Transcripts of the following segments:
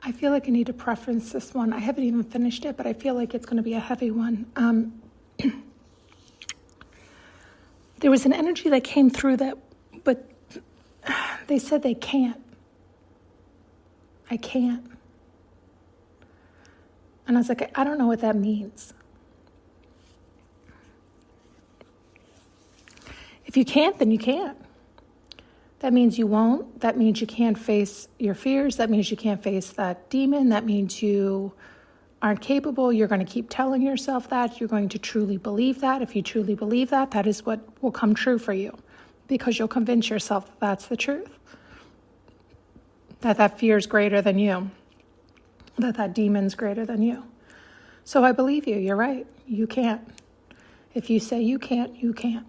I feel like I need to preference this one. I haven't even finished it, but I feel like it's going to be a heavy one. There was an energy that came through that, but they said they can't. I can't. And I was like, I don't know what that means. If you can't, then you can't. That means you won't. That means you can't face your fears. That means you can't face that demon. That means you aren't capable. You're going to keep telling yourself that. You're going to truly believe that. If you truly believe that, that is what will come true for you, because you'll convince yourself that that's the truth. That fear is greater than you. That demon's greater than you. So I believe you. You're right. You can't. If you say you can't, you can't.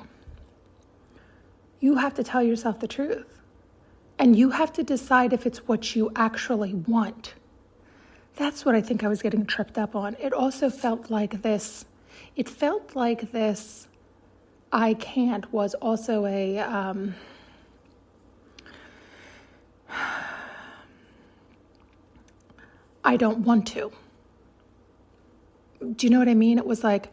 You have to tell yourself the truth. And you have to decide if it's what you actually want. That's what I think I was getting tripped up on. It also felt like this. It felt like this I can't was also a... I don't want to. Do you know what I mean? It was like,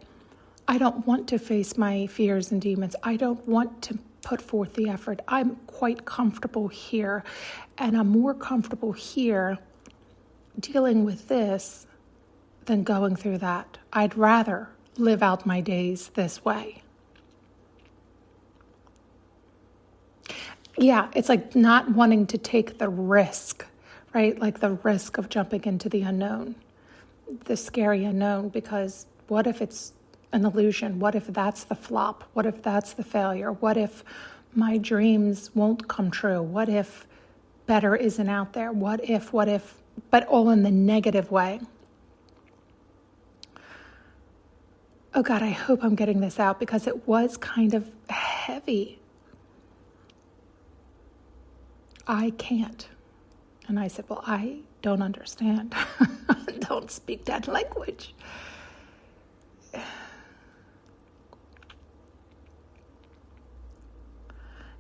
I don't want to face my fears and demons. I don't want to put forth the effort. I'm quite comfortable here, and I'm more comfortable here dealing with this than going through that. I'd rather live out my days this way. Yeah, it's like not wanting to take the risk, right? Like the risk of jumping into the unknown, the scary unknown, because what if it's an illusion? What if that's the flop? What if that's the failure? What if my dreams won't come true? What if better isn't out there? What if, but all in the negative way. Oh God, I hope I'm getting this out, because it was kind of heavy. I can't. And I said, well, I don't understand. Don't speak that language.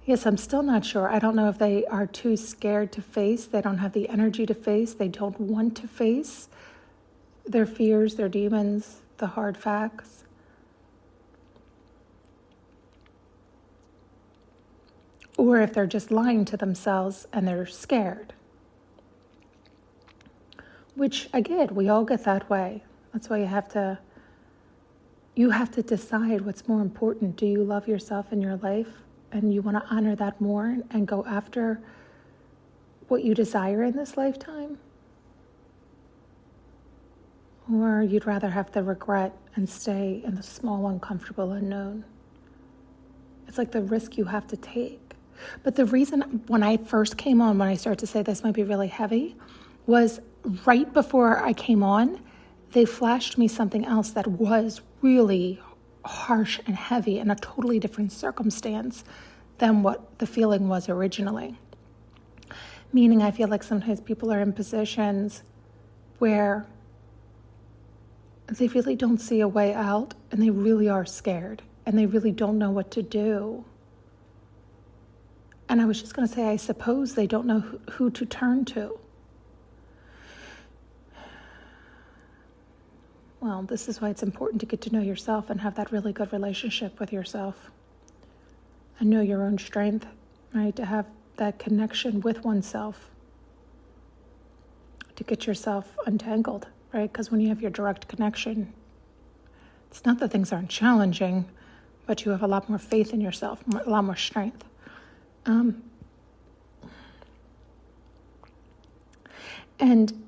Yes, I'm still not sure. I don't know if they are too scared to face. They don't have the energy to face. They don't want to face their fears, their demons, the hard facts. Or if they're just lying to themselves and they're scared. Which, again, we all get that way. That's why you have to decide what's more important. Do you love yourself in your life? And you want to honor that more and go after what you desire in this lifetime? Or you'd rather have the regret and stay in the small, uncomfortable unknown? It's like the risk you have to take. But the reason when I first came on, when I started to say this might be really heavy, was right before I came on, they flashed me something else that was really harsh and heavy in a totally different circumstance than what the feeling was originally. Meaning I feel like sometimes people are in positions where they really don't see a way out, and they really are scared, and they really don't know what to do. And I was just going to say, I suppose they don't know who to turn to. Well, this is why it's important to get to know yourself and have that really good relationship with yourself. And know your own strength, right? To have that connection with oneself. To get yourself untangled, right? Because when you have your direct connection, it's not that things aren't challenging, but you have a lot more faith in yourself, a lot more strength. And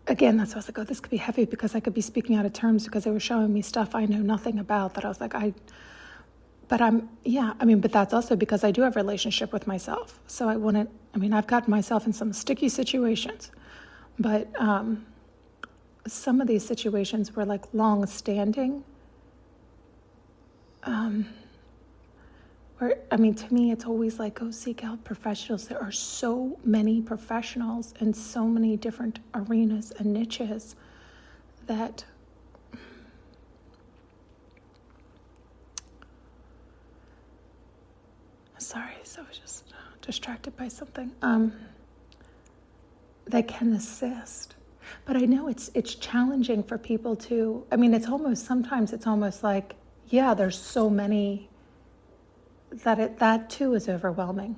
again, that's why I was like, oh, this could be heavy, because I could be speaking out of terms, because they were showing me stuff I know nothing about, that I was like, but that's also because I do have a relationship with myself. So I've gotten myself in some sticky situations, but some of these situations were like long-standing. To me, it's always like, go seek out professionals. There are so many professionals in so many different arenas and niches that sorry, so I was just distracted by something. that can assist. But I know it's challenging for people to, I mean, sometimes it's almost like, yeah, there's so many that too is overwhelming.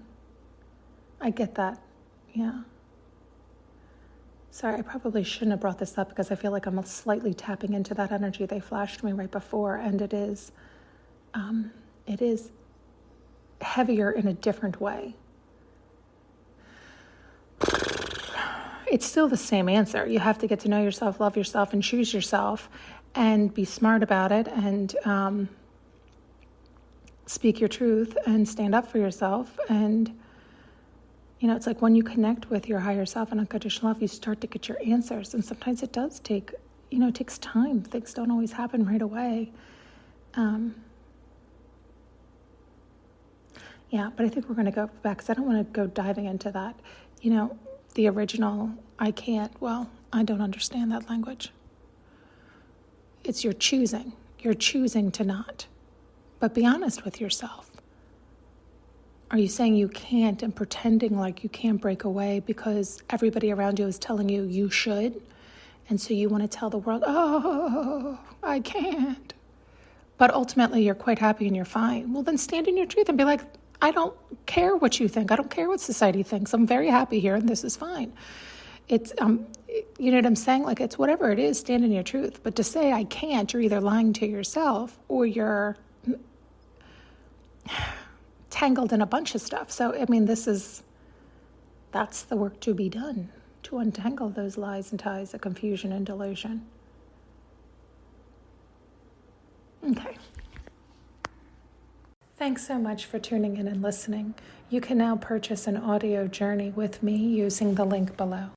I get that. Yeah. Sorry, I probably shouldn't have brought this up because I feel like I'm slightly tapping into that energy they flashed me right before, and it is heavier in a different way. It's still the same answer. You have to get to know yourself, love yourself, and choose yourself, and be smart about it, and speak your truth, and stand up for yourself. And it's like when you connect with your higher self and unconditional love, you start to get your answers. And sometimes it does take, it takes time. Things don't always happen right away. Yeah, but I think we're going to go back because I don't want to go diving into that. The original, I don't understand that language. It's your choosing. You're choosing to not. But be honest with yourself. Are you saying you can't and pretending like you can't break away because everybody around you is telling you you should? And so you want to tell the world, oh, I can't. But ultimately you're quite happy and you're fine. Well, then stand in your truth and be like, I don't care what you think. I don't care what society thinks. I'm very happy here and this is fine. It's, you know what I'm saying? Like, it's whatever it is, stand in your truth. But to say I can't, you're either lying to yourself or you're tangled in a bunch of stuff. So, I mean, that's the work to be done, to untangle those lies and ties of confusion and delusion. Okay. Thanks so much for tuning in and listening. You can now purchase an audio journey with me using the link below.